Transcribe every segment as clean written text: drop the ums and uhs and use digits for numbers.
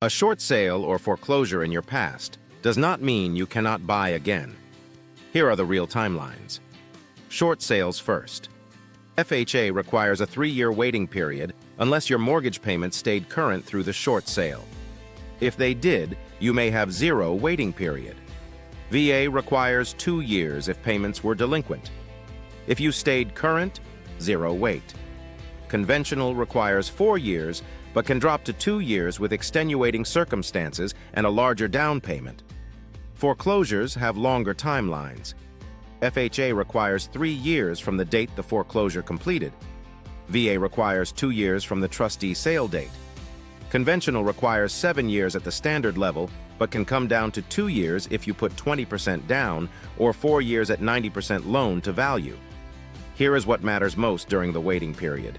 A short sale or foreclosure in your past does not mean you cannot buy again. Here are the real timelines. Short sales first. FHA requires a 3-year waiting period unless your mortgage payments stayed current through the short sale. If they did, you may have 0 waiting period. VA requires 2 years if payments were delinquent. If you stayed current, 0 wait. Conventional requires 4 years but can drop to 2 years with extenuating circumstances and a larger down payment. Foreclosures have longer timelines. FHA requires 3 years from the date the foreclosure completed. VA requires 2 years from the trustee sale date. Conventional requires 7 years at the standard level, but can come down to 2 years if you put 20% down or 4 years at 90% loan to value. Here is what matters most during the waiting period.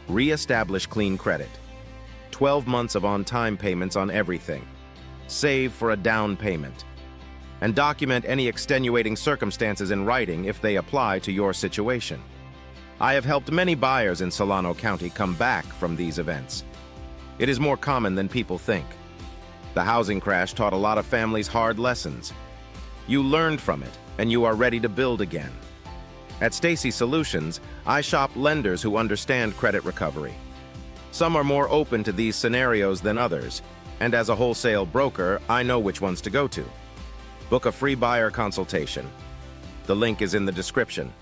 Re-establish clean credit. 12 months of on-time payments on everything. Save for a down payment. And document any extenuating circumstances in writing if they apply to your situation. I have helped many buyers in Solano County come back from these events. It is more common than people think. The housing crash taught a lot of families hard lessons. You learned from it, and you are ready to build again. At Stacey Solutions, I shop lenders who understand credit recovery. Some are more open to these scenarios than others, and as a wholesale broker, I know which ones to go to. Book a free buyer consultation. The link is in the description.